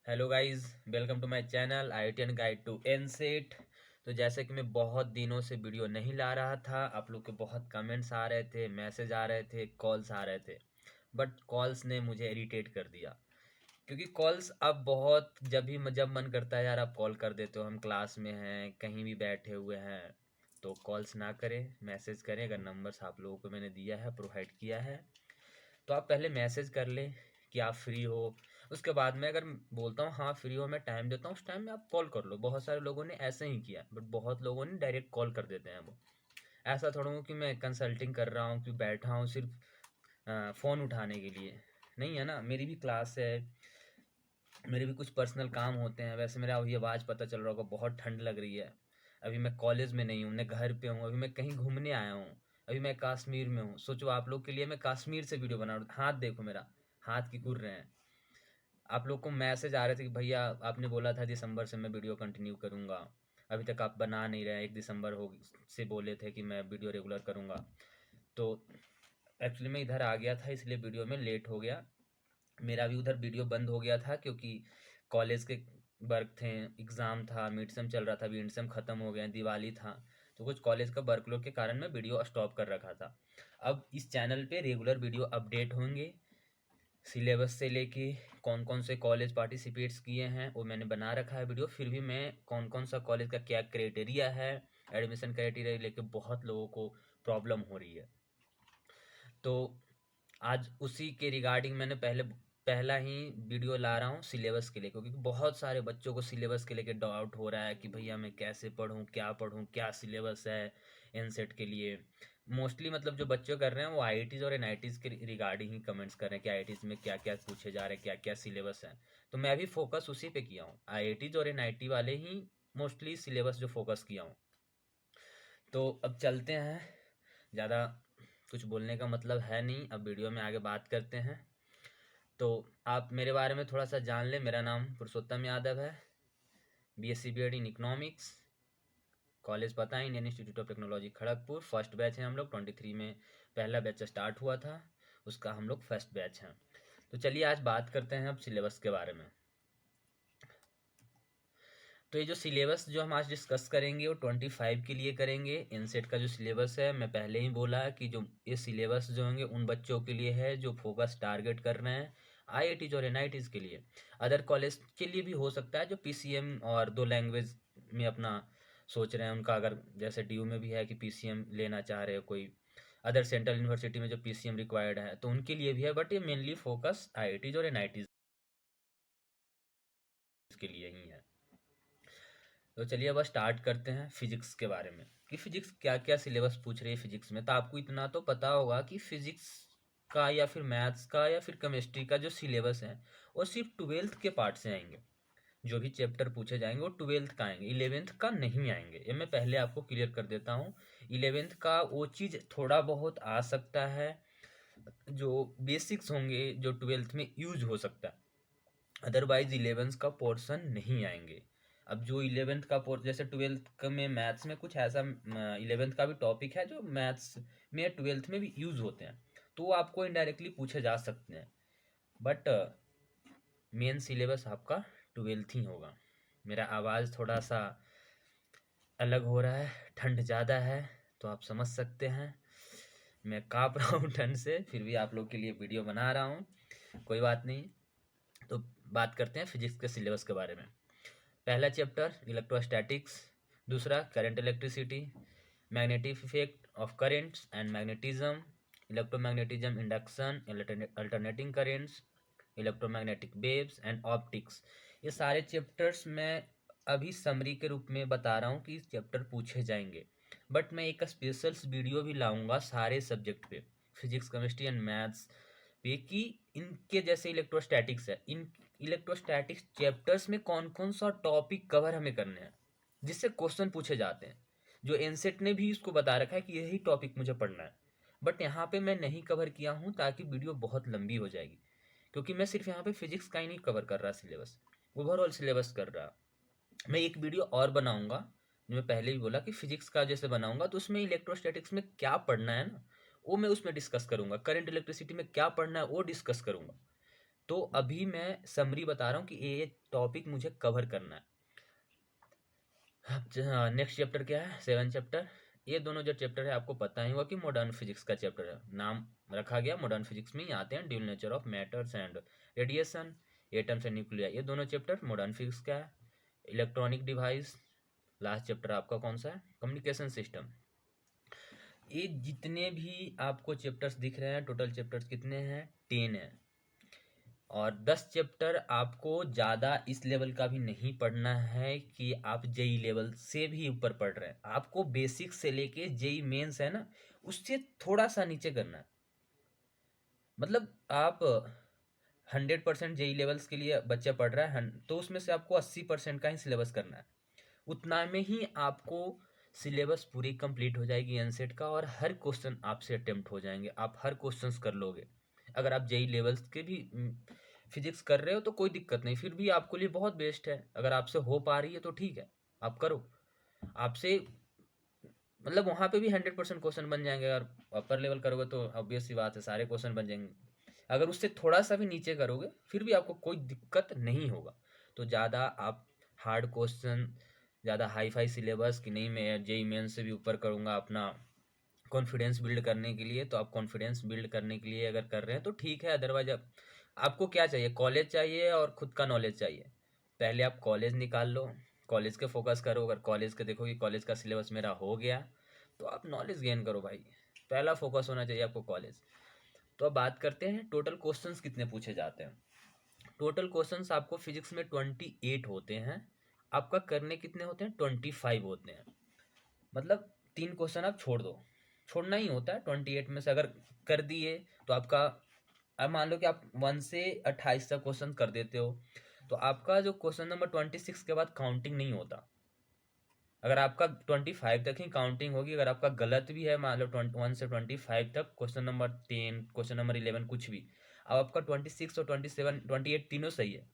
Hello guys, welcome to my channel IITian guide to NCET. तो जैसे कि मैं बहुत दिनों से वीडियो नहीं ला रहा था, आप लोग के बहुत कमेंट्स आ रहे थे, मैसेज आ रहे थे, कॉल्स आ रहे थे। बट कॉल्स ने मुझे इरिटेट कर दिया, क्योंकि कॉल्स अब बहुत जब मन करता है यार आप कॉल कर देते हो। हम क्लास में हैं, कहीं भी बैठे हुए हैं, तो कॉल्स ना करें, मैसेज करें। अगर नंबर्स आप लोगों को मैंने दिया है, प्रोवाइड किया है, तो आप पहले मैसेज कर लें कि आप फ्री हो। उसके बाद में अगर बोलता हूँ हाँ फ्री हो, मैं टाइम देता हूँ, उस टाइम में आप कॉल कर लो। बहुत सारे लोगों ने ऐसे ही किया, बट बहुत लोगों ने डायरेक्ट कॉल कर देते हैं। वो ऐसा थोड़ा हूँ कि मैं कंसल्टिंग कर रहा हूँ, कि बैठा हूँ सिर्फ फ़ोन उठाने के लिए। नहीं है ना, मेरी भी क्लास है, मेरे भी कुछ पर्सनल काम होते हैं। वैसे मेरा अभी आवाज़ पता चल रहा होगा, बहुत ठंड लग रही है। अभी मैं कॉलेज में नहीं हूँ, मैं घर पे हूँ, अभी मैं कहीं घूमने आया हूँ। अभी मैं कश्मीर में हूँ। सोचो आप लोग के लिए मैं कश्मीर से वीडियो बना रहा हूँ। हाथ देखो मेरा, हाथ की घूर रहे हैं। आप लोग को मैसेज आ रहे थे कि भैया आपने बोला था दिसंबर से मैं वीडियो कंटिन्यू करूँगा, अभी तक आप बना नहीं रहे हैं। 1 दिसंबर हो से बोले थे कि मैं वीडियो रेगुलर करूँगा। तो एक्चुअली मैं इधर आ गया था, इसलिए वीडियो में लेट हो गया। मेरा भी उधर वीडियो बंद हो गया था, क्योंकि कॉलेज के वर्क थे, एग्ज़ाम था, मिड सेम चल रहा था, अभी इंड सेम ख़त्म हो गया, दिवाली था। तो कुछ कॉलेज का वर्कलोड के कारण मैं वीडियो स्टॉप कर रखा था। अब इस चैनल पे रेगुलर वीडियो अपडेट होंगे। सिलेबस से लेके कौन कौन से कॉलेज पार्टिसिपेट्स किए हैं वो मैंने बना रखा है वीडियो। फिर भी मैं कौन कौन सा कॉलेज का क्या क्राइटेरिया है, एडमिशन क्राइटेरिया लेके बहुत लोगों को प्रॉब्लम हो रही है। तो आज उसी के रिगार्डिंग मैंने पहला ही वीडियो ला रहा हूँ सिलेबस के लिए, क्योंकि बहुत सारे बच्चों को सिलेबस के लेके डाउट हो रहा है कि भैया मैं कैसे पढ़ूँ, क्या सिलेबस है एनसेट के लिए। मोस्टली मतलब जो बच्चे कर रहे हैं वो आईआईटीज़ और एनआईटीज़ के रिगार्डिंग ही कमेंट्स कर रहे हैं कि आईआईटीज़ में क्या क्या पूछे जा रहे हैं, क्या क्या सिलेबस है। तो मैं भी फोकस उसी पे किया हूँ, आईआईटीज़ और एनआईटी वाले ही मोस्टली सिलेबस जो फोकस किया हूँ। तो अब चलते हैं, ज़्यादा कुछ बोलने का मतलब है नहीं, अब वीडियो में आगे बात करते हैं। तो आप मेरे बारे में थोड़ा सा जान लें। मेरा नाम पुरुषोत्तम यादव है, BSc BEd in economics. College पता है, Indian institute of technology Kharagpur. First batch है हम लोग, 23 में पहला बैच स्टार्ट हुआ था, उसका हम लोग फर्स्ट बैच हैं। तो चलिए आज बात करते हैं अब सिलेबस के बारे में। तो ये जो सिलेबस जो हम आज डिस्कस करेंगे वो 25 के लिए करेंगे। इनसेट का जो सिलेबस है, मैं पहले ही बोला कि जो ये सिलेबस जो होंगे उन बच्चों के लिए है जो फोकस टारगेट कर रहे हैं आईआईटीज और एनआईटीज के लिए। अदर कॉलेज के लिए भी हो सकता है जो पीसीएम और 2 लैंग्वेज में अपना सोच रहे हैं उनका। अगर जैसे डीयू में भी है कि पीसीएम लेना चाह रहे हो कोई, अदर सेंट्रल यूनिवर्सिटी में जो पीसीएम रिक्वायर्ड है तो उनके लिए भी है। बट ये मेनली फोकस आईआईटीज और एनआईटीज के लिए ही है। तो चलिए अब स्टार्ट करते हैं फिजिक्स के बारे में, कि फिजिक्स क्या क्या सिलेबस पूछ रही है फिजिक्स में। तो आपको इतना तो पता होगा कि फिजिक्स का या फिर मैथ्स का या फिर केमिस्ट्री का जो सिलेबस है वो सिर्फ 12th के पार्ट से आएंगे। जो भी चैप्टर पूछे जाएंगे वो 12th का आएंगे, 11th का नहीं आएंगे। ये मैं पहले आपको क्लियर कर देता हूँ। 11th का वो चीज़ थोड़ा बहुत आ सकता है, जो बेसिक्स होंगे जो 12th में यूज हो सकता है, अदरवाइज 11th का पोर्शन नहीं आएंगे। अब जो 11th का पोर्शन, जैसे 12th का में मैथ्स में कुछ ऐसा 11th का भी टॉपिक है जो मैथ्स में 12th में भी यूज होते हैं, तो वो आपको इनडायरेक्टली पूछे जा सकते हैं। बट मेन सिलेबस आपका 12th ही होगा। मेरा आवाज़ थोड़ा सा अलग हो रहा है, ठंड ज़्यादा है, तो आप समझ सकते हैं मैं काँप रहा हूँ ठंड से, फिर भी आप लोग के लिए वीडियो बना रहा हूँ, कोई बात नहीं। तो बात करते हैं फिजिक्स के सिलेबस के बारे में। पहला चैप्टर इलेक्ट्रोस्टैटिक्स, दूसरा current electricity, magnetic effect of currents and magnetism, electromagnetism induction, alternating currents, electromagnetic waves and optics. ये सारे चैप्टर्स मैं अभी समरी के रूप में बता रहा हूँ कि चैप्टर पूछे जाएंगे। बट मैं एक स्पेशल वीडियो भी लाऊंगा सारे सब्जेक्ट पे, फिजिक्स केमिस्ट्री एंड मैथ्स पे, कि इनके जैसे इलेक्ट्रोस्टैटिक्स है, इन इलेक्ट्रोस्टैटिक्स चैप्टर्स में कौन कौन सा टॉपिक कवर हमें करने हैं जिससे क्वेश्चन पूछे जाते हैं। जो एनसेट ने भी इसको बता रखा है कि यही टॉपिक मुझे पढ़ना है, बट यहाँ पे मैं नहीं कवर किया हूँ ताकि वीडियो बहुत लंबी हो जाएगी। क्योंकि मैं सिर्फ यहाँ पे फिजिक्स का ही नहीं कवर कर रहा सिलेबस, ओवरऑल सिलेबस कर रहा। मैं एक वीडियो और बनाऊंगा, जो मैं पहले ही बोला कि फिजिक्स का जैसे बनाऊंगा तो उसमें इलेक्ट्रोस्टैटिक्स में क्या पढ़ना है ना वो मैं उसमें डिस्कस करूंगा, करंट इलेक्ट्रिसिटी में क्या पढ़ना है वो डिस्कस करूंगा। तो अभी मैं समरी बता रहा हूँ कि ये टॉपिक मुझे कवर करना है। हाँ, नेक्स्ट चैप्टर क्या है? 7 चैप्टर। ये दोनों जो चैप्टर है आपको पता ही होगा कि मॉडर्न फिजिक्स का चैप्टर है, नाम रखा गया मॉडर्न फिजिक्स में ही आते हैं। Dual nature of matters and radiation, atoms and nuclei, ये दोनों चैप्टर मॉडर्न फिजिक्स का है। इलेक्ट्रॉनिक डिवाइस, लास्ट चैप्टर आपका कौन सा है? Communication system. ये जितने भी आपको चैप्टर्स दिख रहे हैं, टोटल चैप्टर्स कितने हैं? 10 है। और 10 चैप्टर आपको ज़्यादा इस लेवल का भी नहीं पढ़ना है कि आप जेई लेवल से भी ऊपर पढ़ रहे हैं। आपको बेसिक से लेके जेई मेंस है ना, उससे थोड़ा सा नीचे करना है। मतलब आप 100% जेई लेवल्स के लिए बच्चा पढ़ रहा है तो उसमें से आपको 80% का ही सिलेबस करना है। उतना में ही आपको सिलेबस पूरी कंप्लीट हो जाएगी एनसेट का, और हर क्वेश्चन आपसे अटेम्प्ट हो जाएंगे, आप हर क्वेश्चंस कर लोगे। अगर आप जेई लेवल्स के भी फिजिक्स कर रहे हो तो कोई दिक्कत नहीं, फिर भी आपके लिए बहुत बेस्ट है। अगर आपसे हो पा रही है तो ठीक है, आप करो। आपसे मतलब वहाँ पे भी 100% क्वेश्चन बन जाएंगे। अगर अपर लेवल करोगे तो ऑब्वियस सी बात है, सारे क्वेश्चन बन जाएंगे। अगर उससे थोड़ा सा भी नीचे करोगे फिर भी आपको कोई दिक्कत नहीं होगा। तो ज़्यादा आप हार्ड क्वेश्चन, ज़्यादा हाई फाई सिलेबस कि नहीं मैं जेई मेन से भी ऊपर करूँगा अपना कॉन्फिडेंस बिल्ड करने के लिए, तो आप कॉन्फिडेंस बिल्ड करने के लिए अगर कर रहे हैं तो ठीक है। अदरवाइज आपको क्या चाहिए? कॉलेज चाहिए और खुद का नॉलेज चाहिए। पहले आप कॉलेज निकाल लो, कॉलेज के फोकस करो। अगर कॉलेज के देखो कि कॉलेज का सिलेबस मेरा हो गया तो आप नॉलेज गेन करो भाई। पहला फोकस होना चाहिए आपको कॉलेज। तो अब बात करते हैं टोटल क्वेश्चंस कितने पूछे जाते हैं। टोटल क्वेश्चंस आपको फिजिक्स में 28 होते हैं, आपका करने कितने होते हैं? 25 होते हैं। मतलब 3 क्वेश्चन आप छोड़ दो, छोड़ना ही होता है। 28 में से अगर कर दिए तो आपका, अब मान लो कि आप 1 से 28 तक क्वेश्चन कर देते हो तो आपका जो क्वेश्चन नंबर 26 के बाद काउंटिंग नहीं होता। अगर आपका 25 तक ही काउंटिंग होगी, अगर आपका गलत भी है मान लो 1 से 25 तक, क्वेश्चन नंबर 10, क्वेश्चन नंबर 11 कुछ भी, अब आपका 26 और 27 28 तीनों सही है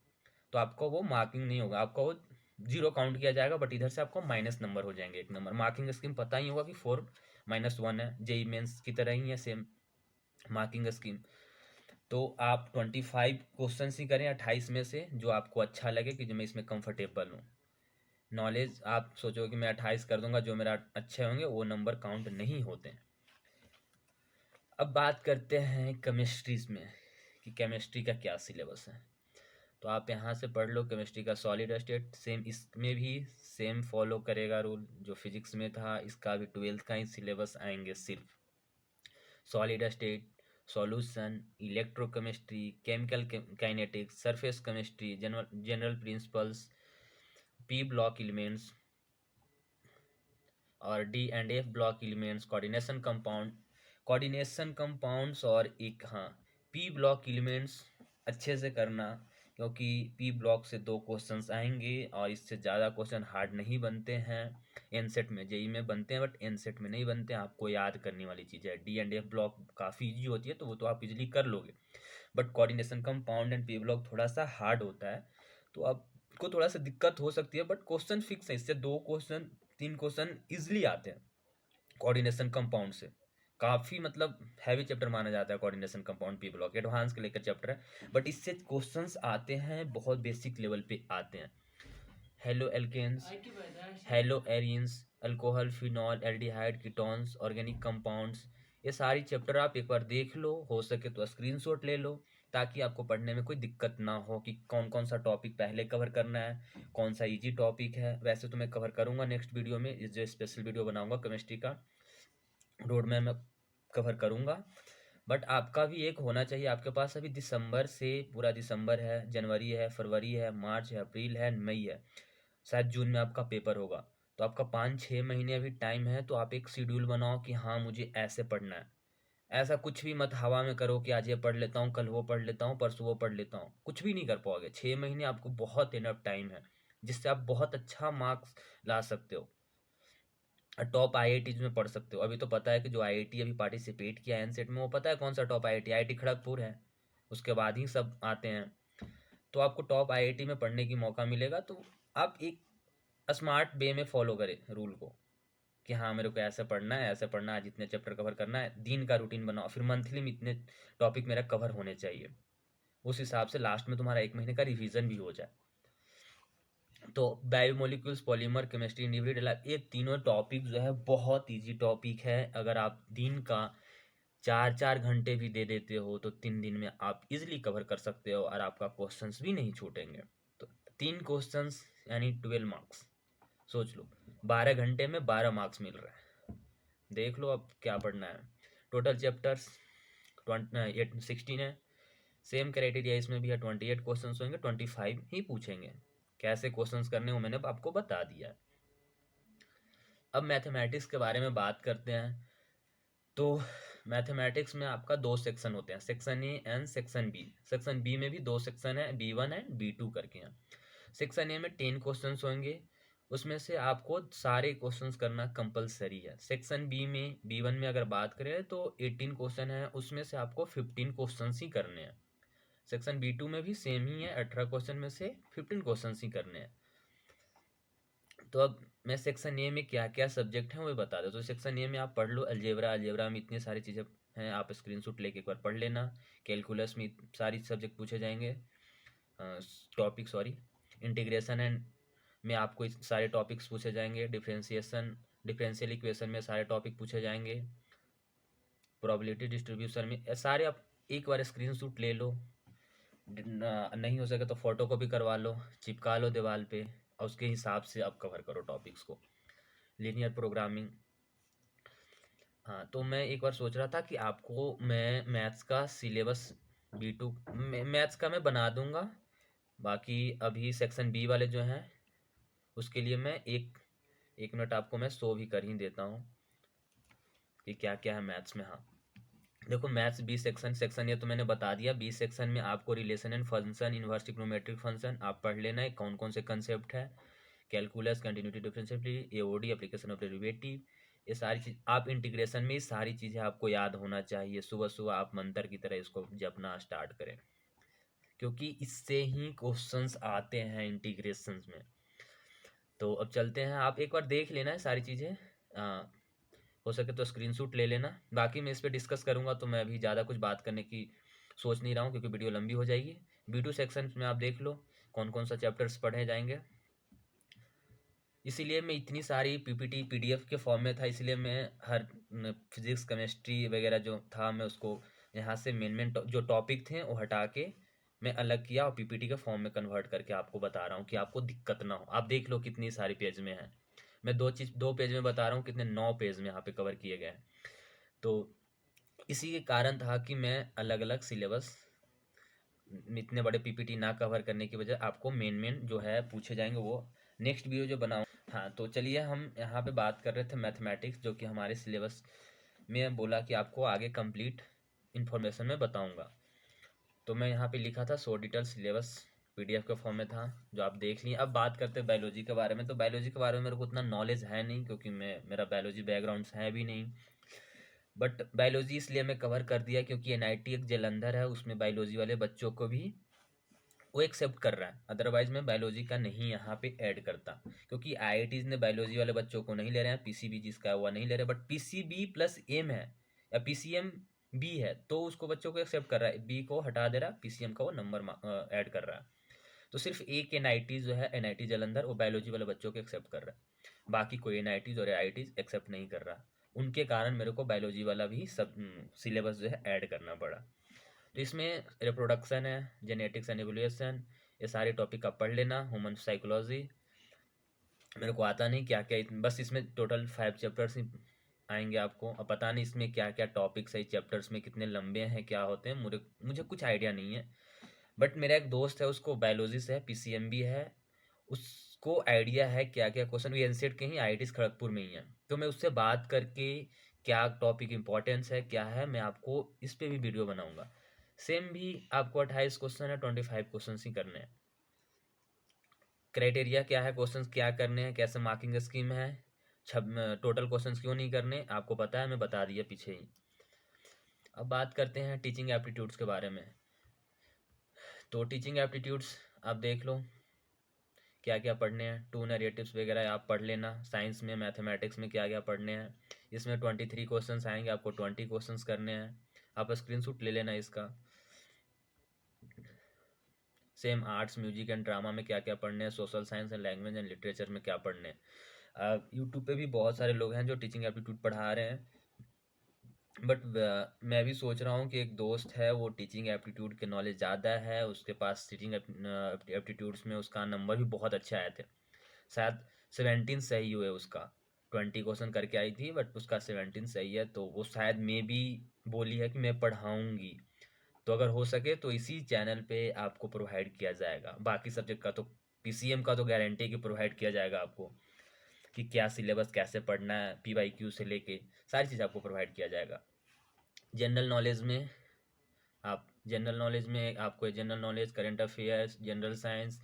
तो आपको वो मार्किंग नहीं होगा, आपका वो जीरो काउंट किया जाएगा। बट इधर से आपको माइनस नंबर हो जाएंगे, 1 नंबर। मार्किंग स्कीम पता ही होगा कि 4-1 है, जेई मेंस की तरह ही है सेम मार्किंग स्कीम। तो आप 25 क्वेश्चन ही करें 28 में से, जो आपको अच्छा लगे कि जो मैं इसमें कंफर्टेबल हूँ। नॉलेज आप सोचो कि मैं 28 कर दूंगा, जो मेरा अच्छे होंगे वो नंबर काउंट नहीं होते हैं। अब बात करते हैं केमिस्ट्रीज में कि केमिस्ट्री का क्या सिलेबस है। तो आप यहाँ से पढ़ लो केमिस्ट्री का सॉलिड स्टेट, सेम इसमें भी सेम फॉलो करेगा रूल जो फिजिक्स में था। इसका भी 12th का ही सिलेबस आएंगे सिर्फ। Solid state, solution, electrochemistry, chemical kinetics, surface chemistry, general principles, p block elements और d and f block elements, coordination compounds और एक, हाँ, पी ब्लॉक एलिमेंट्स अच्छे से करना, क्योंकि पी ब्लॉक से 2 क्वेश्चंस आएंगे और इससे ज़्यादा क्वेश्चन हार्ड नहीं बनते हैं। एनसेट में, जेई में बनते हैं बट एनसेट में नहीं बनते हैं। आपको याद करने वाली चीज़ है। डी एंड एफ ब्लॉक काफ़ी इजी होती है तो वो तो आप इजीली कर लोगे, but coordination compound and P block थोड़ा सा हार्ड होता है तो आपको थोड़ा सा दिक्कत हो सकती है। बट क्वेश्चन फिक्स है, इससे 2-3 क्वेश्चन इजिली आते हैं कोऑर्डिनेशन कंपाउंड से। काफ़ी मतलब हैवी चैप्टर माना जाता है coordination compound P block, advance के लेकर चैप्टर है बट इससे क्वेश्चंस आते हैं बहुत बेसिक लेवल पे आते हैं। Haloalkanes, haloarenes, alcohol, phenol, aldehyde, ketones, organic compounds, ये सारी चैप्टर आप एक बार देख लो, हो सके तो स्क्रीनशॉट ले लो ताकि आपको पढ़ने में कोई दिक्कत ना हो कि कौन कौन सा टॉपिक पहले कवर करना है, कौन सा इजी टॉपिक है। वैसे तो मैं कवर करूँगा नेक्स्ट वीडियो में, जो स्पेशल वीडियो बनाऊंगा केमिस्ट्री का रोड में मैं कवर करूँगा। बट आपका भी एक होना चाहिए आपके पास। अभी दिसंबर से, पूरा दिसंबर है, जनवरी है, फरवरी है, मार्च है, अप्रैल है, मई है, शायद जून में आपका पेपर होगा। तो आपका 5-6 महीने अभी टाइम है। तो आप एक शेड्यूल बनाओ कि हाँ मुझे ऐसे पढ़ना है। ऐसा कुछ भी मत हवा में करो कि आज ये पढ़ लेता हूँ, कल वो पढ़ लेता हूँ, परसों वो पढ़ लेता हूँ, कुछ भी नहीं कर पाओगे। 6 महीने आपको बहुत इनफ टाइम है जिससे आप बहुत अच्छा मार्क्स ला सकते हो, टॉप आईआईटीज में पढ़ सकते हो। अभी तो पता है कि जो आईआईटी अभी पार्टिसिपेट किया है एनसेट में, वो पता है कौन सा टॉप आईआईटी? आईआईटी खड़गपुर है, उसके बाद ही सब आते हैं। तो आपको टॉप आईआईटी में पढ़ने की मौका मिलेगा। तो आप एक स्मार्ट वे में फॉलो करें रूल को कि हाँ मेरे को ऐसे पढ़ना है, ऐसे पढ़ना है, आज इतने चैप्टर कवर करना है, दिन का रूटीन बनाओ, फिर मंथली में इतने टॉपिक मेरा कवर होने चाहिए। उस हिसाब से लास्ट में तुम्हारा 1 महीने का रिवीजन भी हो जाए। तो बायोमोलिक्यूल्स, पॉलीमर, केमिस्ट्री, इंडिविजुअल, ये तीनों टॉपिक जो है बहुत इजी टॉपिक है। अगर आप दिन का 4-4 घंटे भी दे देते हो तो 3 दिन में आप इजिली कवर कर सकते हो और आपका क्वेश्चंस भी नहीं छूटेंगे। तो 3 क्वेश्चंस यानी 12 मार्क्स। सोच लो 12 घंटे में 12 मार्क्स मिल रहा है। देख लो अब क्या पढ़ना है। टोटल चैप्टर्स 16 है। सेम क्राइटेरिया इसमें भी है, 28 क्वेश्चंस होंगे, 25 ही पूछेंगे। कैसे क्वेश्चंस करने वो मैंने आपको बता दिया है। अब मैथमेटिक्स के बारे में बात करते हैं। तो मैथमेटिक्स में आपका 2 सेक्शन होते हैं, section A and section B. Section B में भी 2 सेक्शन है, B1 एंड B2 करके हैं। सेक्शन ए में 10 क्वेश्चंस होंगे, उसमें से आपको सारे क्वेश्चंस करना कंपलसरी है। सेक्शन बी में B1 में अगर बात करें तो 18 क्वेश्चन है, उसमें से आपको 15 क्वेश्चंस ही करने हैं। सेक्शन B2 में भी सेम ही है, 18 क्वेश्चन में से 15 क्वेश्चंस ही करने हैं। तो अब मैं सेक्शन ए में क्या क्या सब्जेक्ट हैं वो बता दो। तो सेक्शन ए में आप पढ़ लो अलजेब्रा। अलजेब्रा में इतनी सारी चीज़ें हैं, आप स्क्रीनशॉट लेके एक बार पढ़ लेना। कैलकुलस में सारी सब्जेक्ट पूछे जाएंगे, टॉपिक सॉरी। इंटीग्रेशन एंड में आपको सारे टॉपिक्स पूछे जाएंगे। डिफरेंशिएशन, डिफरेंशियल इक्वेशन में सारे टॉपिक पूछे जाएंगे। प्रोबेबिलिटी डिस्ट्रीब्यूशन में सारे आप एक बार स्क्रीनशॉट ले लो, नहीं हो सके तो फोटो कॉपी करवा लो, चिपका लो दीवार पे, और उसके हिसाब से आप कवर करो टॉपिक्स को। Linear programming. हाँ, तो मैं एक बार सोच रहा था कि आपको मैं मैथ्स का सिलेबस B2 मैथ्स का मैं बना दूंगा। बाकी अभी सेक्शन बी वाले जो हैं उसके लिए मैं एक मिनट आपको मैं शो भी कर ही देता हूँ कि क्या क्या है मैथ्स में। हाँ देखो, मैथ्स बी सेक्शन ये तो मैंने बता दिया। बी सेक्शन में आपको relation and function, inverse trigonometric function आप पढ़ लेना है, कौन कौन से कंसेप्ट है। Calculus, continuity, differentiability, AOD, application of derivative, ये सारी चीज आप इंटीग्रेशन में, ये सारी चीज़ें आपको याद होना चाहिए। सुबह सुबह आप मंत्र की तरह इसको जपना स्टार्ट करें, क्योंकि इससे ही क्वेश्चंस आते हैं इंटीग्रेशन में। तो अब चलते हैं, आप एक बार देख लेना है सारी चीज़ें, हो सके तो स्क्रीनशॉट ले लेना। बाकी मैं इस पर डिस्कस करूंगा, तो मैं अभी ज़्यादा कुछ बात करने की सोच नहीं रहा हूँ क्योंकि वीडियो लंबी हो जाएगी। B2 सेक्शन में आप देख लो कौन कौन सा चैप्टर्स पढ़े जाएंगे। इसीलिए मैं इतनी सारी PPT PDF के फॉर्म में था, इसलिए मैं हर फिजिक्स केमिस्ट्री वगैरह जो था मैं उसको यहाँ से मेन जो टॉपिक थे वो हटा के मैं अलग किया और PPT के फॉर्म में कन्वर्ट करके आपको बता रहा हूँ कि आपको दिक्कत ना हो। आप देख लो कितनी सारी पेज में है, मैं 2 पेज में बता रहा हूँ, कितने 9 पेज में यहाँ पे कवर किए गए हैं। तो इसी के कारण था कि मैं अलग अलग सिलेबस, इतने बड़े PPT ना कवर करने की वजह आपको मेन जो है पूछे जाएंगे वो नेक्स्ट वीडियो जो बनाऊँ। हाँ, तो चलिए हम यहाँ पे बात कर रहे थे मैथमेटिक्स, जो कि हमारे सिलेबस में बोला कि आपको आगे कंप्लीट इन्फॉर्मेशन में बताऊँगा। तो मैं यहाँ पे लिखा था 100 डिटेल सिलेबस, PDF के फॉर्म में था, जो आप देख लिए। अब बात करते हैं बायोलॉजी के बारे में। तो बायोलॉजी के बारे में मेरे को उतना नॉलेज है नहीं, क्योंकि मेरा बायोलॉजी बैकग्राउंड है भी नहीं। बट बायोलॉजी इसलिए मैं कवर कर दिया क्योंकि NIT एक जालंधर है, उसमें बायोलॉजी वाले बच्चों को भी वो एक्सेप्ट कर रहा है। अदरवाइज मैं बायोलॉजी का नहीं यहाँ पे ऐड करता, क्योंकि IITs ने बायोलॉजी वाले बच्चों को नहीं ले रहे हैं। PCB जिसका है वो नहीं ले रहे, बट PCB+M है या PCM-B है तो उसको बच्चों को एक्सेप्ट कर रहा है, B को हटा दे रहा है, PCM का वो नंबर ऐड कर रहा है। तो सिर्फ एक NIT जो है, NIT जालंधर, वो बायोलॉजी वाले बच्चों को एक्सेप्ट कर रहा है। बाकी कोई NITs और IITs एक्सेप्ट नहीं कर रहा। उनके कारण मेरे को बायोलॉजी वाला भी सब सिलेबस जो है ऐड करना पड़ा। तो इसमें रिप्रोडक्शन है, जेनेटिक्स एंड एवोल्यूशन, ये सारे टॉपिक आप पढ़ लेना। ह्यूमन साइकोलॉजी मेरे को आता नहीं क्या क्या, बस इसमें टोटल 5 चैप्टर्स ही आएंगे आपको। अब पता नहीं इसमें क्या क्या टॉपिक्स है, चैप्टर्स में कितने लंबे हैं, क्या होते हैं, मुझे कुछ आइडिया नहीं है। बट मेरा एक दोस्त है, उसको बायोलॉजी से है, PCM भी है, उसको आइडिया है क्या क्या क्वेश्चन, भी एनसेट के ही IIT खड़गपुर में ही है। तो मैं उससे बात करके क्या टॉपिक इंपॉर्टेंस है क्या है, मैं आपको इस पे भी वीडियो बनाऊंगा। सेम भी आपको 28 क्वेश्चन है, 25 क्वेश्चन ही करने हैं। क्राइटेरिया क्या है, क्वेश्चंस क्या करने हैं, कैसे मार्किंग स्कीम है, टोटल क्वेश्चंस क्यों नहीं करने, आपको पता है, मैं बता दिया पीछे ही। अब बात करते हैं टीचिंग एप्टीट्यूड्स के बारे में। तो टीचिंग एप्टीट्यूड्स आप देख लो क्या क्या पढ़ने हैं। 2 नैरेटिव्स वगैरह आप पढ़ लेना। साइंस में, मैथमेटिक्स में क्या क्या पढ़ने हैं। इसमें 23 क्वेश्चंस आएंगे, आपको 20 क्वेश्चंस करने हैं। आप स्क्रीनशॉट ले लेना इसका। Same arts, music and drama में क्या क्या पढ़ने हैं, social science and language and literature में क्या पढ़ने हैं। यूट्यूब पे भी बहुत सारे लोग हैं जो टीचिंग एप्टीट्यूड पढ़ा रहे हैं, बट मैं भी सोच रहा हूँ कि एक दोस्त है वो टीचिंग एप्टीट्यूड के नॉलेज ज़्यादा है, उसके पास टीचिंग एप्टीट्यूड्स में उसका नंबर भी बहुत अच्छे आए थे, शायद 17 सही हुए उसका। 20 क्वेश्चन करके आई थी बट उसका 17 सही है, तो वो शायद मे भी बोली है कि मैं पढ़ाऊँगी। तो अगर हो सके तो इसी चैनल पे आपको प्रोवाइड किया जाएगा। बाकी सब्जेक्ट का तो पीसीएम का तो गारंटी कि प्रोवाइड किया जाएगा आपको, कि क्या सिलेबस कैसे पढ़ना है, पीवाईक्यू से लेके सारी चीज़ आपको प्रोवाइड किया जाएगा। जनरल नॉलेज में आपको general knowledge, current affairs, general science,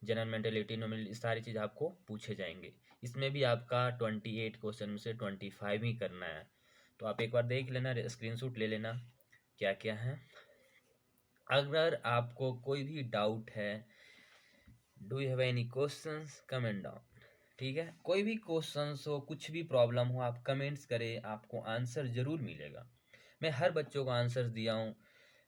general mentality, nominal, सारी चीज़ आपको पूछे जाएंगे। इसमें भी आपका 28 क्वेश्चन में से 25 ही करना है। तो आप एक बार देख लेना, स्क्रीनशॉट ले लेना क्या क्या है। अगर आपको कोई भी डाउट है, do you have any questions, comment down. ठीक है, कोई भी क्वेश्चंस हो, कुछ भी प्रॉब्लम हो, आप कमेंट्स करें, आपको आंसर ज़रूर मिलेगा। मैं हर बच्चों को आंसर्स दिया हूँ।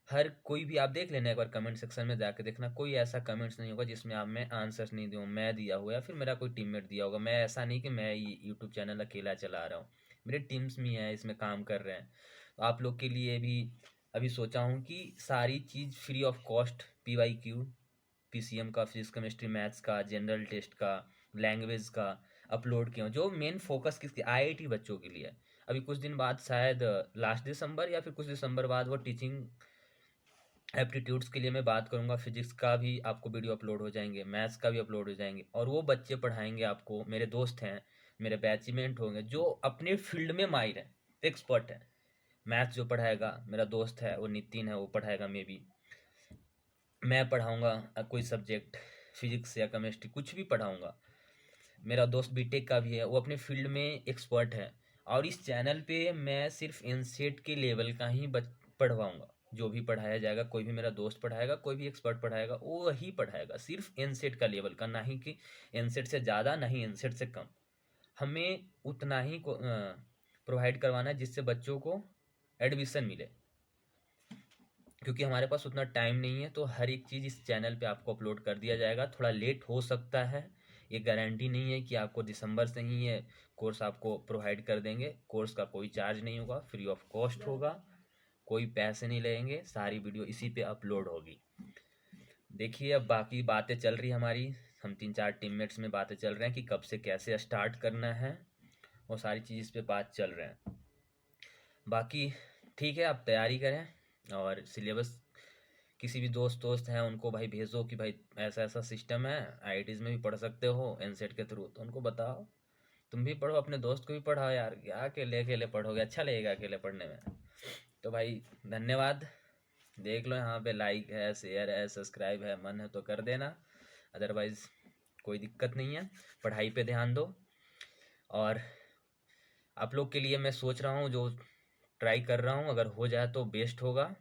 हर कोई भी आप देख लेना, एक बार कमेंट सेक्शन में जाके देखना, कोई ऐसा कमेंट्स नहीं होगा जिसमें आप मैं आंसर्स नहीं दूँ, मैं दिया हुआ या फिर मेरा कोई टीममेट दिया होगा। मैं ऐसा नहीं कि मैं ये यूट्यूब चैनल अकेला चला रहा हूँ, मेरे टीम्स भी हैं इसमें काम कर रहे हैं। तो आप लोग के लिए भी अभी सोचा हूँ कि सारी चीज़ free of cost, PYQ, PCM का, फिजिक्स, केमिस्ट्री, मैथ्स का, जनरल टेस्ट का, लैंग्वेज का अपलोड किया हूँ, जो मेन फोकस किसके, आईआईटी बच्चों के लिए। अभी कुछ दिन बाद शायद लास्ट दिसंबर या फिर कुछ दिसंबर बाद वो टीचिंग एप्टीट्यूड्स के लिए मैं बात करूंगा। फिजिक्स का भी आपको वीडियो अपलोड हो जाएंगे, मैथ्स का भी अपलोड हो जाएंगे, और वो बच्चे पढ़ाएंगे आपको, मेरे दोस्त हैं, मेरे बैचमेंट होंगे जो अपने फील्ड में माहिर हैं, एक्सपर्ट हैं। मैथ्स जो पढ़ाएगा मेरा दोस्त है वो नितिन है, वो पढ़ाएगा। मे बी मैं पढ़ाऊंगा कोई सब्जेक्ट, फिजिक्स या केमिस्ट्री, कुछ भी पढ़ाऊंगा। मेरा दोस्त बीटेक का भी है, वो अपने फील्ड में एक्सपर्ट है। और इस चैनल पे मैं सिर्फ एनसेट के लेवल का ही पढ़वाऊंगा। जो भी पढ़ाया जाएगा, कोई भी मेरा दोस्त पढ़ाएगा, कोई भी एक्सपर्ट पढ़ाएगा, वो वही पढ़ाएगा, सिर्फ एनसेट का लेवल का, ना ही कि एनसेट से ज़्यादा, ना ही एनसेट से कम। हमें उतना ही प्रोवाइड करवाना है जिससे बच्चों को एडमिशन मिले, क्योंकि हमारे पास उतना टाइम नहीं है। तो हर एक चीज़ इस चैनल पे आपको अपलोड कर दिया जाएगा। थोड़ा लेट हो सकता है, ये गारंटी नहीं है कि आपको दिसंबर से ही ये कोर्स आपको प्रोवाइड कर देंगे। कोर्स का कोई चार्ज नहीं होगा, फ्री ऑफ कॉस्ट होगा, कोई पैसे नहीं लगेंगे, सारी वीडियो इसी पे अपलोड होगी। देखिए, अब बाकी बातें चल रही हमारी, हम 3-4 टीममेट्स में बातें चल रहे हैं कि कब से कैसे स्टार्ट करना है, और सारी चीज़ इस पे बात चल रहे हैं। बाकी ठीक है, आप तैयारी करें, और सिलेबस किसी भी दोस्त हैं उनको भाई भेजो कि भाई ऐसा ऐसा सिस्टम है, आईआईटीज़ में भी पढ़ सकते हो एनसेट के थ्रू, तो उनको बताओ। तुम भी पढ़ो, अपने दोस्त को भी पढ़ाओ यार, क्या अकेले अकेले पढ़ोगे, अच्छा लगेगा अकेले पढ़ने में। तो भाई धन्यवाद। देख लो यहाँ पे लाइक है, शेयर है, सब्सक्राइब है, मन है तो कर देना, अदरवाइज़ कोई दिक्कत नहीं है। पढ़ाई पे ध्यान दो। और आप लोग के लिए मैं सोच रहा हूँ, जो ट्राई कर रहा हूँ, अगर हो जाए तो बेस्ट होगा।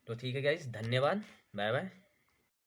तो ठीक है गाइस, धन्यवाद, बाय बाय।